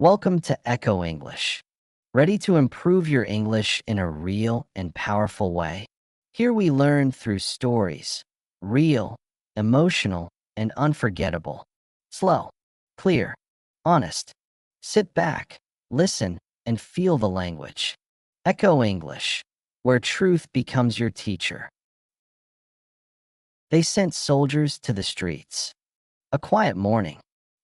Welcome to Echo English. Ready to improve your English in a real and powerful way? Here we learn through stories, real, emotional, and unforgettable. Slow, clear, honest. Sit back, listen, and feel the language. Echo English, where truth becomes your teacher. They sent soldiers to the streets. A quiet morning.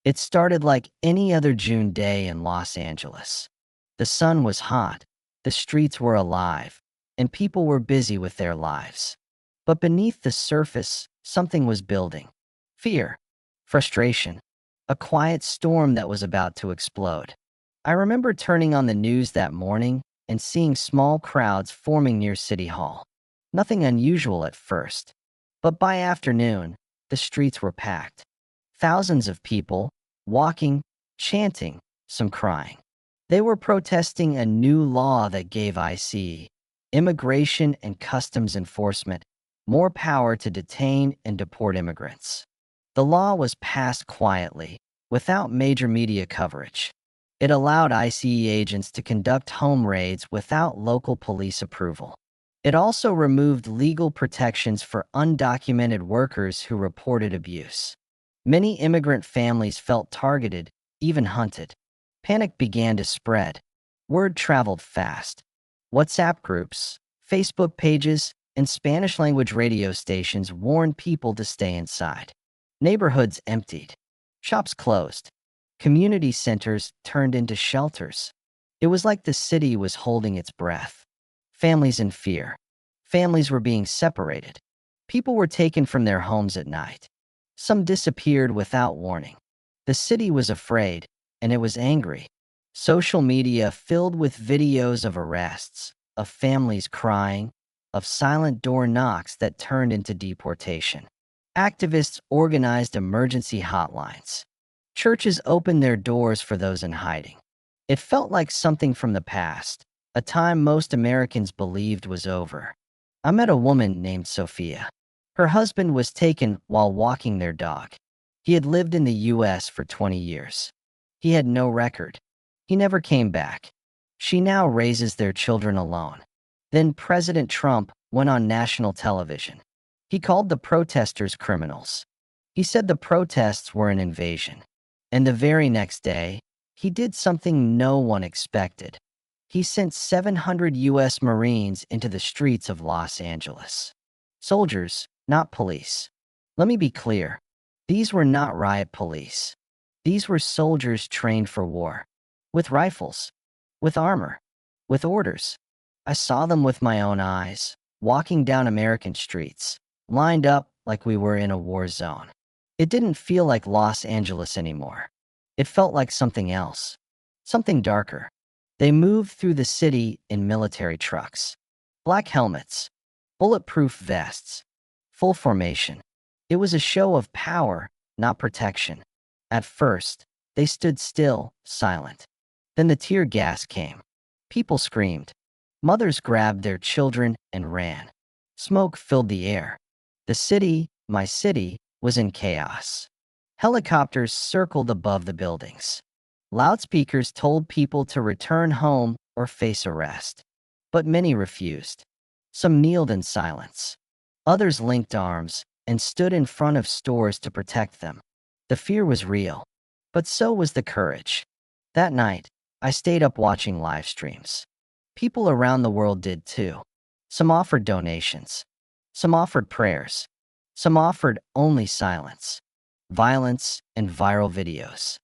It started like any other June day in Los Angeles. The sun was hot, the streets were alive, and people were busy with their lives. But beneath the surface, something was building. Fear, frustration, a quiet storm that was about to explode. I remember turning on the news that morning and seeing small crowds forming near City Hall. Nothing unusual at first, but by afternoon, the streets were packed. Thousands of people, walking, chanting, some crying. They were protesting a new law that gave ICE, Immigration and Customs Enforcement, more power to detain and deport immigrants. The law was passed quietly, without major media coverage. It allowed ICE agents to conduct home raids without local police approval. It also removed legal protections for undocumented workers who reported abuse. Many immigrant families felt targeted, even hunted. Panic began to spread. Word traveled fast. WhatsApp groups, Facebook pages, and Spanish-language radio stations warned people to stay inside. Neighborhoods emptied. Shops closed. Community centers turned into shelters. It was like the city was holding its breath. Families in fear. Families were being separated. People were taken from their homes at night. Some disappeared without warning. The city was afraid, and it was angry. Social media filled with videos of arrests, of families crying, of silent door knocks that turned into deportation. Activists organized emergency hotlines. Churches opened their doors for those in hiding. It felt like something from the past, a time most Americans believed was over. I met a woman named Sophia. Her husband was taken while walking their dog. He had lived in the U.S. for 20 years. He had no record. He never came back. She now raises their children alone. Then President Trump went on national television. He called the protesters criminals. He said the protests were an invasion. And the very next day, he did something no one expected. He sent 700 U.S. Marines into the streets of Los Angeles. Soldiers, not police. Let me be clear. These were not riot police. These were soldiers trained for war. With rifles. With armor. With orders. I saw them with my own eyes, walking down American streets, lined up like we were in a war zone. It didn't feel like Los Angeles anymore. It felt like something else. Something darker. They moved through the city in military trucks. Black helmets. Bulletproof vests. Full formation. It was a show of power, not protection. At first, they stood still, silent. Then the tear gas came. People screamed. Mothers grabbed their children and ran. Smoke filled the air. The city, my city, was in chaos. Helicopters circled above the buildings. Loudspeakers told people to return home or face arrest. But many refused. Some kneeled in silence. Others linked arms and stood in front of stores to protect them. The fear was real, but so was the courage. That night, I stayed up watching live streams. People around the world did too. Some offered donations. Some offered prayers. Some offered only silence, violence, and viral videos.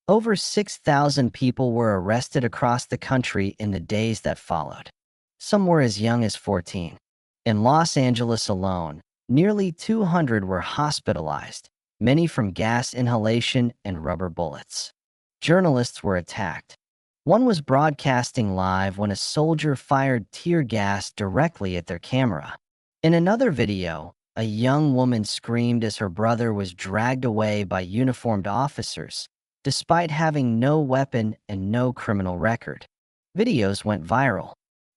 Over 6,000 people were arrested across the country in the days that followed. Some were as young as 14. In Los Angeles alone, nearly 200 were hospitalized, many from gas inhalation and rubber bullets. Journalists were attacked. One was broadcasting live when a soldier fired tear gas directly at their camera. In another video, a young woman screamed as her brother was dragged away by uniformed officers, despite having no weapon and no criminal record. Videos went viral.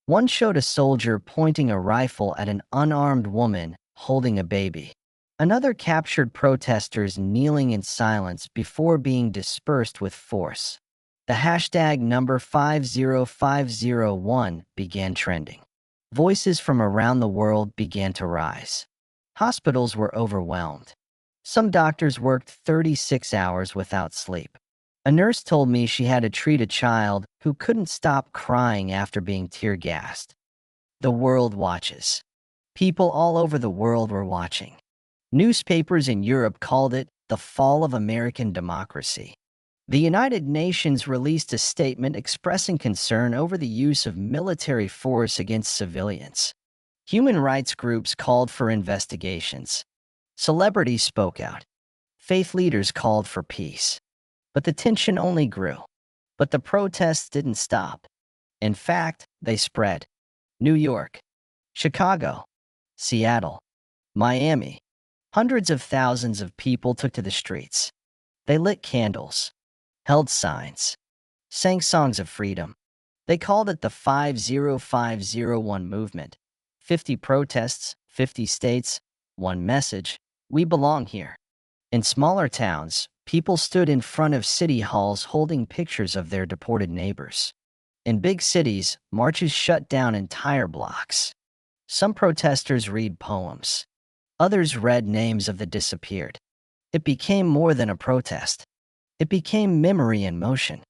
One showed a soldier pointing a rifle at an unarmed woman holding a baby. Another captured protesters kneeling in silence before being dispersed with force. The hashtag number 50501 began trending. Voices from around the world began to rise. Hospitals were overwhelmed. Some doctors worked 36 hours without sleep. A nurse told me she had to treat a child who couldn't stop crying after being tear-gassed. The world watches. People all over the world were watching. Newspapers in Europe called it the fall of American democracy. The United Nations released a statement expressing concern over the use of military force against civilians. Human rights groups called for investigations. Celebrities spoke out. Faith leaders called for peace. But the tension only grew. But the protests didn't stop. In fact, they spread. New York, Chicago, Seattle, Miami. Hundreds of thousands of people took to the streets. They lit candles, held signs, sang songs of freedom. They called it the 50501 movement. 50 protests, 50 states, one message: we belong here. In smaller towns, people stood in front of city halls holding pictures of their deported neighbors. In big cities, marches shut down entire blocks. Some protesters read poems. Others read names of the disappeared. It became more than a protest. It became memory in motion.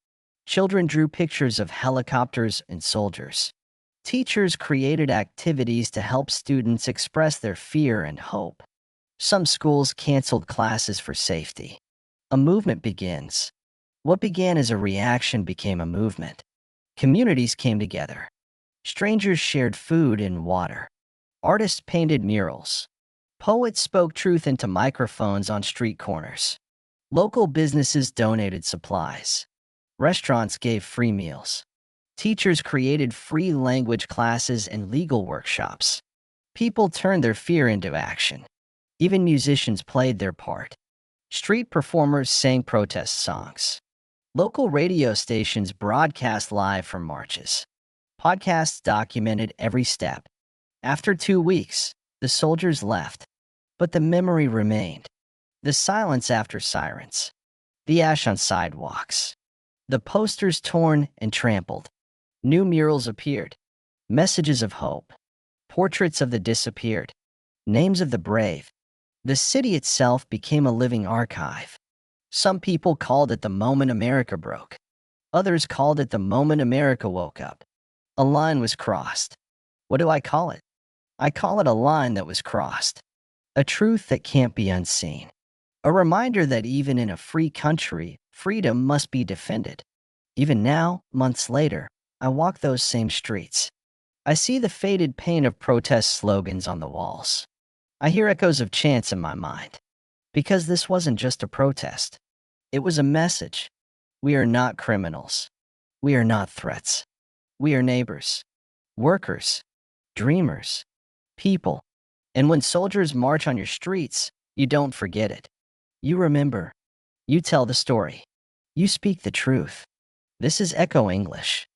Children drew pictures of helicopters and soldiers. Teachers created activities to help students express their fear and hope. Some schools canceled classes for safety. A movement begins. What began as a reaction became a movement. Communities came together. Strangers shared food and water. Artists painted murals. Poets spoke truth into microphones on street corners. Local businesses donated supplies. Restaurants gave free meals. Teachers created free language classes and legal workshops. People turned their fear into action. Even musicians played their part. Street performers sang protest songs. Local radio stations broadcast live from marches. Podcasts documented every step. After 2 weeks, the soldiers left, but the memory remained. The silence after sirens. The ash on sidewalks. The posters torn and trampled. New murals appeared. Messages of hope. Portraits of the disappeared. Names of the brave. The city itself became a living archive. Some people called it the moment America broke. Others called it the moment America woke up. A line was crossed. What do I call it? I call it a line that was crossed. A truth that can't be unseen. A reminder that even in a free country, freedom must be defended. Even now, months later, I walk those same streets. I see the faded paint of protest slogans on the walls. I hear echoes of chants in my mind. Because this wasn't just a protest. It was a message. We are not criminals. We are not threats. We are neighbors, workers, dreamers, people. And when soldiers march on your streets, you don't forget it. You remember. You tell the story. You speak the truth. This is Echo English.